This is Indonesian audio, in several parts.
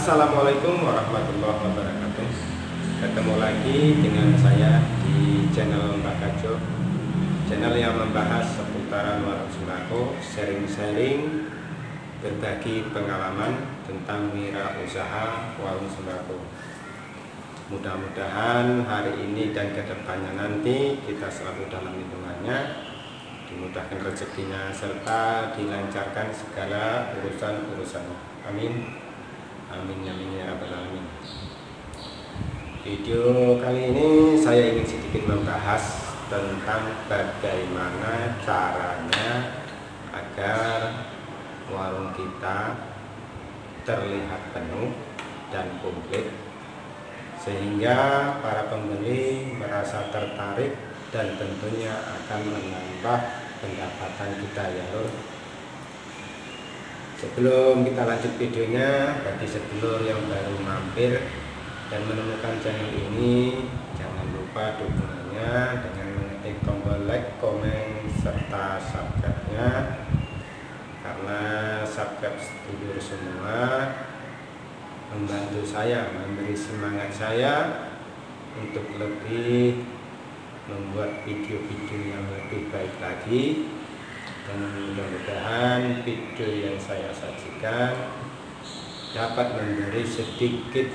Assalamualaikum warahmatullahi wabarakatuh. Ketemu lagi dengan saya di channel Mbak Kajo, channel yang membahas seputaran warung sembako, sharing-sharing, berbagi pengalaman tentang wirausaha warung sembako. Mudah-mudahan hari ini dan kedepannya nanti kita selalu dalam lindungannya, dimudahkan rezekinya serta dilancarkan segala urusan-urusannya. Amin. Amin amin ya rabbal alamin. Video kali ini saya ingin sedikit membahas tentang bagaimana caranya agar warung kita terlihat penuh dan komplit, sehingga para pembeli merasa tertarik dan tentunya akan menambah pendapatan kita ya lor. Sebelum kita lanjut videonya, bagi sedulur yang baru mampir dan menemukan channel ini, jangan lupa dukungannya dengan mengetik tombol like, komen, serta subscribe-nya, karena subscribe sedulur semua membantu saya, memberi semangat saya untuk lebih membuat video-video yang lebih baik lagi. Dan mudah-mudahan video yang saya sajikan dapat memberi sedikit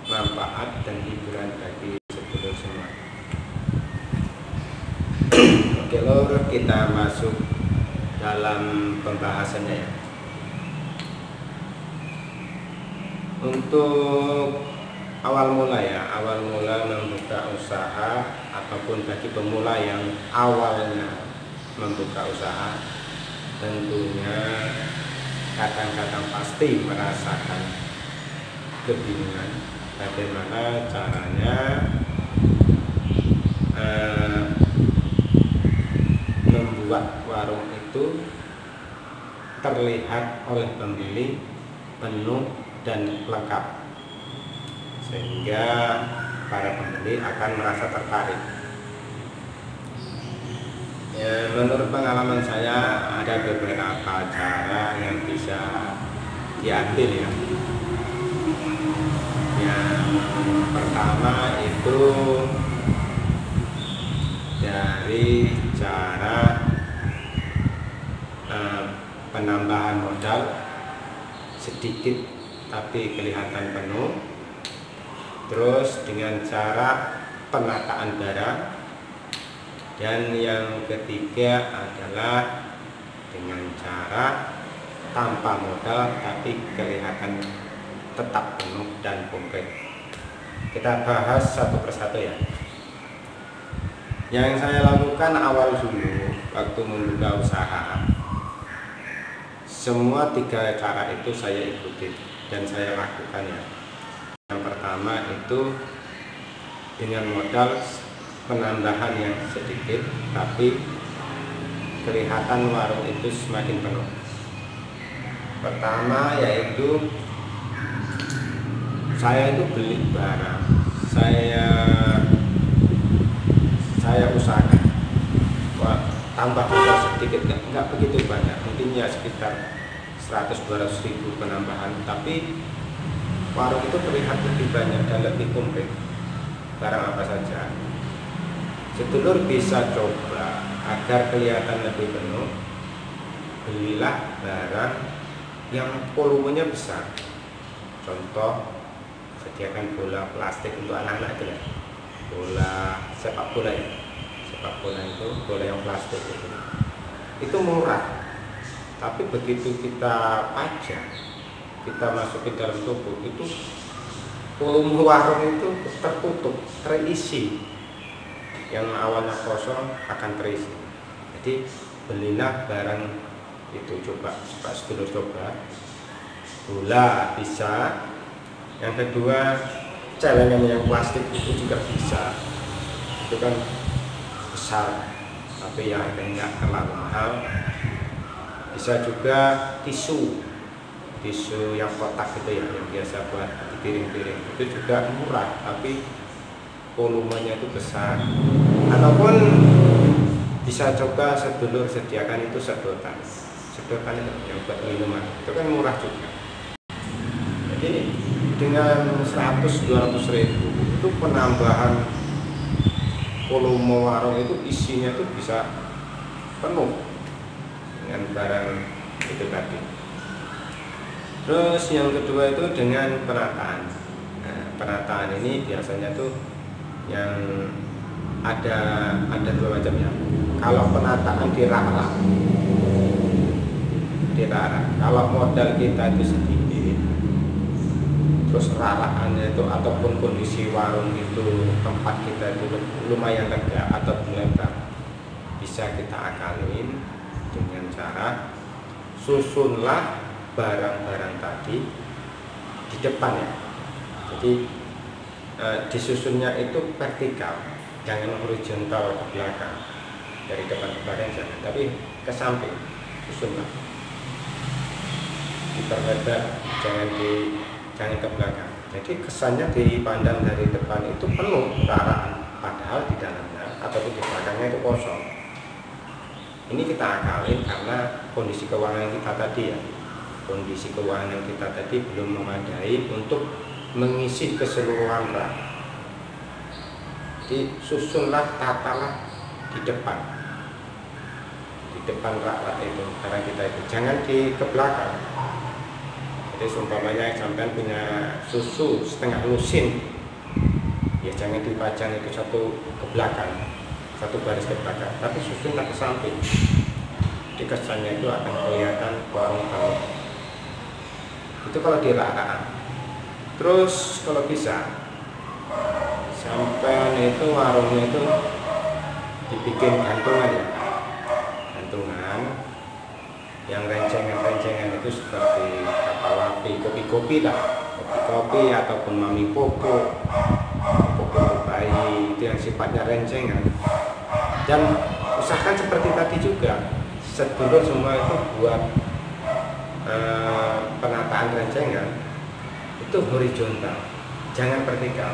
manfaat dan hiburan bagi sedulur semua. Oke lor, kita masuk dalam pembahasannya ya. Untuk awal mula membuka usaha, ataupun bagi pemula yang awalnya membuka usaha, tentunya kadang-kadang pasti merasakan kebingungan bagaimana caranya membuat warung itu terlihat oleh pembeli penuh dan lengkap, sehingga para pembeli akan merasa tertarik. Ya, menurut pengalaman saya ada beberapa cara yang bisa diambil ya. Yang pertama itu dari cara penambahan modal sedikit tapi kelihatan penuh. Terus dengan cara penataan barang. Dan yang ketiga adalah dengan cara tanpa modal tapi kelihatan tetap penuh dan komplit. Kita bahas satu persatu ya. Yang saya lakukan awal dulu waktu membuka usaha, semua tiga cara itu saya ikuti dan saya lakukan ya. Yang pertama itu dengan modal penambahan yang sedikit tapi kelihatan warung itu semakin penuh. Pertama yaitu saya itu beli barang, saya usahakan tambah modal sedikit, nggak begitu banyak, mungkin ya sekitar 100-200 ribu penambahan, tapi warung itu terlihat lebih banyak dan lebih komplit. Barang apa saja sedulur bisa coba agar kelihatan lebih penuh, belilah barang yang volumenya besar. Contoh, sediakan bola plastik untuk anak-anak itu ya, bola sepak bola ya, sepak bola itu bola yang plastik itu murah, tapi begitu kita pajang, kita masukin dalam tubuh, itu volume warung itu tertutup, terisi. Yang awalnya kosong akan terisi. Jadi belilah barang itu, coba sedulur coba. Bola bisa. Yang kedua, celengan yang plastik itu juga bisa. Itu kan besar, tapi yang harganya terlalu mahal. Bisa juga tisu yang kotak gitu ya, yang biasa buat di piring-piring, itu juga murah, tapi volumenya itu besar. Ataupun bisa coba sedulur sediakan itu sedotan itu yang buat minuman, itu kan murah juga. Jadi Jadi dengan 100-200 ribu itu penambahan volume warung itu isinya tuh bisa penuh dengan barang itu tadi. Terus yang kedua itu dengan penataan. Nah, penataan ini biasanya tuh yang ada dua macamnya. Kalau penataan di rak-rak, kalau modal kita itu sedikit, terus rarakannya itu ataupun kondisi warung itu tempat kita itu lumayan lega atau lebar, bisa kita akalin dengan cara susunlah barang-barang tadi di depan ya. Jadi disusunnya itu vertikal, jangan horizontal ke belakang, dari depan ke belakang jangan, tapi ke samping susunlah, diperlebar, jangan ke belakang. Jadi kesannya dipandang dari depan itu penuh raraan, padahal di dalamnya ataupun di belakangnya itu kosong. Ini kita akalin karena kondisi keuangan kita tadi ya, kondisi keuangan kita tadi belum memadai untuk mengisi keseluruhan rak. Jadi susunlah, tatalah di depan rak-rak itu karena kita itu jangan ke belakang. Jadi seumpamanya sampean punya susu setengah lusin, ya jangan dipajang itu satu ke belakang, satu baris ke belakang, tapi susunlah ke samping. Di kesannya itu akan kelihatan warung kamu. Itu kalau di rak-rakan. Terus kalau bisa sampean itu warungnya itu dibikin gantungan ya, gantungan yang rencengan itu seperti kapal api, kopi-kopi lah, kopi-kopi ataupun mami popo bayi, itu yang sifatnya rencengan. Dan usahakan seperti tadi juga, sedulur semua itu buat penataan rencengan itu horizontal, jangan vertikal.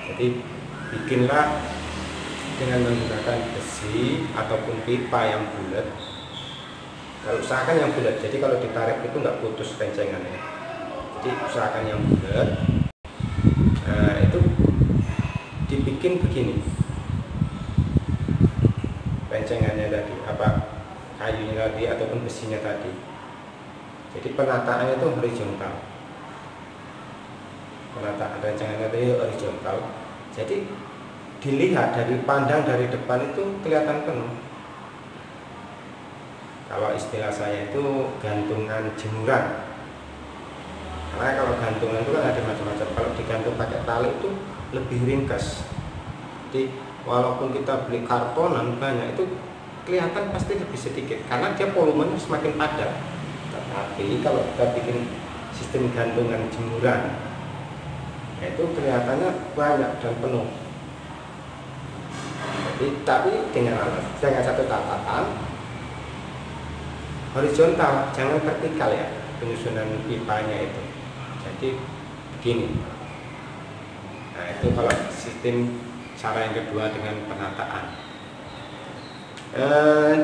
Jadi bikinlah dengan menggunakan besi ataupun pipa yang bulat. Kalau usahakan yang bulat, jadi kalau ditarik itu nggak putus rencengannya. Jadi usahakan yang bulat. Nah, itu dibikin begini, rencengannya tadi, kayunya tadi ataupun besinya tadi. Jadi penataannya itu horizontal. Penataan rencengannya tadi horizontal. Jadi dilihat pandang dari depan itu kelihatan penuh. Kalau istilah saya itu gantungan jemuran. Karena kalau gantungan itu kan ada macam-macam. Kalau digantung pakai tali itu lebih ringkas. Jadi walaupun kita beli kartonan banyak, itu kelihatan pasti lebih sedikit karena dia volumenya semakin padat. Tapi kalau kita bikin sistem gantungan jemuran, itu kelihatannya banyak dan penuh. Tapi dengan satu catatan, horizontal, jangan vertikal ya penyusunan pipanya itu. Jadi begini. Nah, itu kalau sistem cara yang kedua dengan penataan.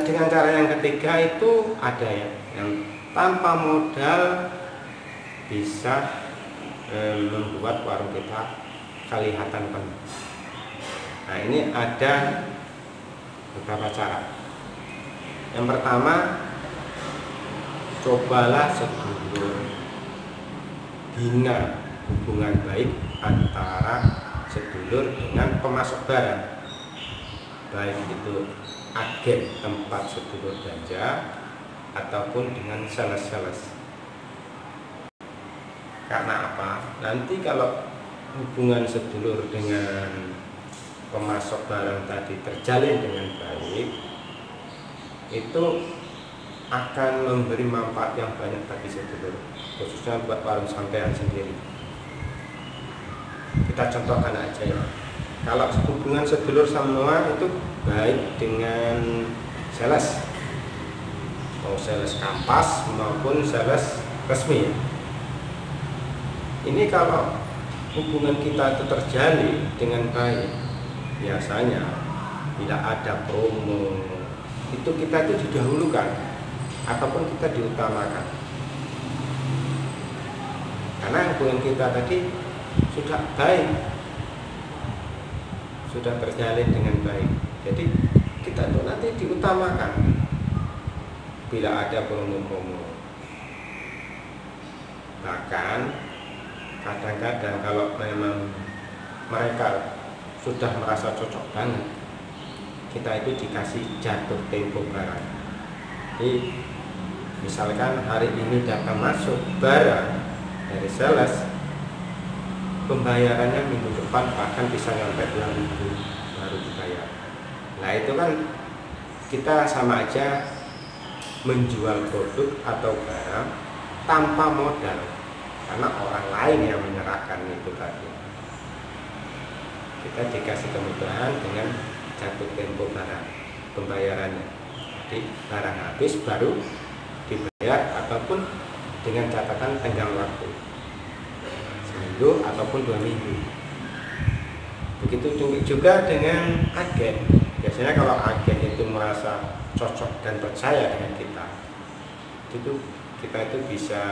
Dengan cara yang ketiga itu ada ya, yang tanpa modal bisa membuat warung kita kelihatan penuh. Nah, ini ada beberapa cara. Yang pertama, cobalah sedulur bina hubungan baik antara sedulur dengan pemasok barang, baik itu agen tempat sedulur belanja ataupun dengan sales-sales. Karena apa? Nanti kalau hubungan sedulur dengan pemasok barang tadi terjalin dengan baik, itu akan memberi manfaat yang banyak bagi sedulur, khususnya buat warung sampean sendiri. Kita contohkan aja ya, kalau hubungan sedulur semua itu baik dengan sales, mau sales kampas maupun sales resmi ya. Ini kalau hubungan kita itu terjalin dengan baik, biasanya bila ada promo itu kita itu didahulukan ataupun kita diutamakan. karena hubungan kita tadi sudah baik, sudah terjalin dengan baik. Jadi kita itu nanti diutamakan bila ada promo-promo. Bahkan kadang-kadang kalau memang mereka sudah merasa cocok banget, kita itu dikasih jatuh tempo barang. Jadi misalkan hari ini data masuk barang dari sales, pembayarannya minggu depan bahkan bisa sampai 2 minggu baru dibayar. Nah itu kan kita sama aja menjual produk atau barang tanpa modal, karena orang lain yang menyerahkan itu tadi. Kita dikasih kemudahan dengan jatuh tempo barang pembayarannya. Jadi barang habis baru dibayar, ataupun dengan catatan tenggang waktu seminggu ataupun 2 minggu. Begitu juga dengan agen. Biasanya kalau agen itu merasa cocok dan percaya dengan kita, itu kita itu bisa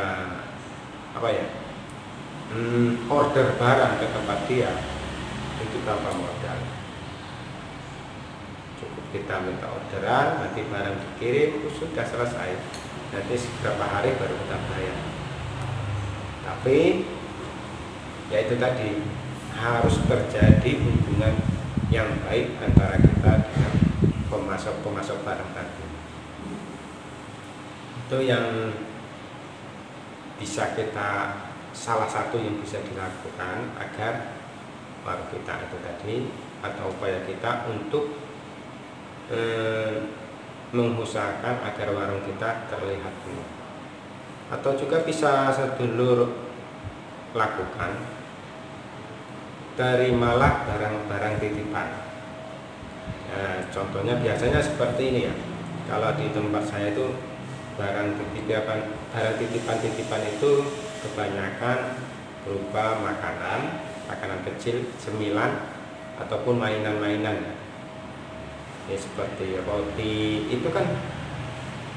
order barang ke tempat dia itu tanpa modal. Cukup kita minta orderan, nanti barang dikirim, sudah selesai. Nanti beberapa hari baru kita bayar. Tapi ya itu tadi, harus terjadi hubungan yang baik antara kita dengan pemasok barang tadi. Itu yang bisa kita, salah satu yang bisa dilakukan agar warung kita itu tadi, atau upaya kita untuk mengusahakan agar warung kita terlihat penuh. Atau juga bisa sedulur lakukan, terimalah barang-barang titipan. Contohnya biasanya seperti ini ya. Kalau di tempat saya itu barang titipan itu kebanyakan berupa makanan kecil, cemilan ataupun mainan-mainan. Ya seperti roti itu kan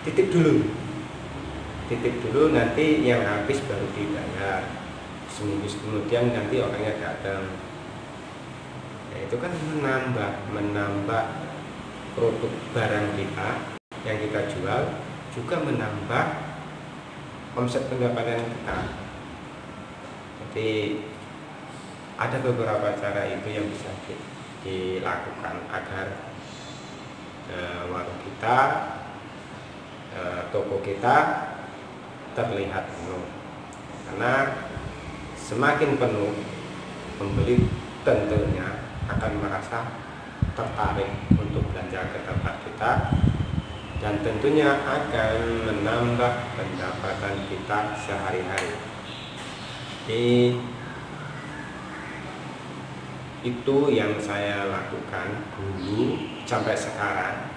titip dulu, nanti yang habis baru dibayar. Seminggu kemudian nanti orangnya datang. Ya, itu kan menambah produk barang kita yang kita jual, juga menambah omset pendapatan kita. Jadi ada beberapa cara itu yang bisa dilakukan agar warung kita, toko kita terlihat penuh. Karena semakin penuh, pembeli tentunya akan merasa tertarik untuk belanja ke tempat kita, dan tentunya akan menambah pendapatan kita sehari-hari. Jadi itu yang saya lakukan dulu sampai sekarang,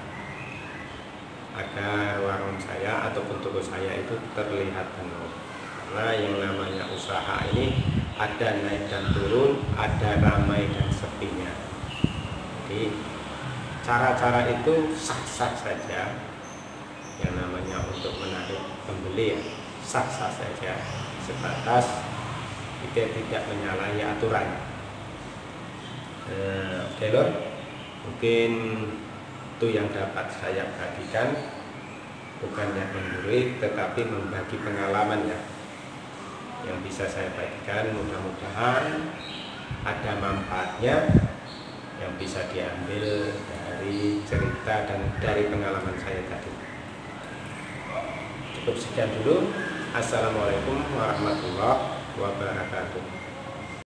agar warung saya ataupun toko saya itu terlihat penuh. Karena yang namanya usaha ini ada naik dan turun, ada ramai dan sepinya. Jadi cara-cara itu sah-sah saja. Yang namanya untuk menarik pembeli ya sah-sah saja, sebatas kita tidak menyalahi aturan. Oke lor, mungkin itu yang dapat saya bagikan, bukannya menggurui tetapi membagi pengalaman ya, yang bisa saya bagikan. Mudah-mudahan ada manfaatnya yang bisa diambil dari cerita dan dari pengalaman saya tadi. Cukup sekian dulu. Assalamualaikum warahmatullahi wabarakatuh.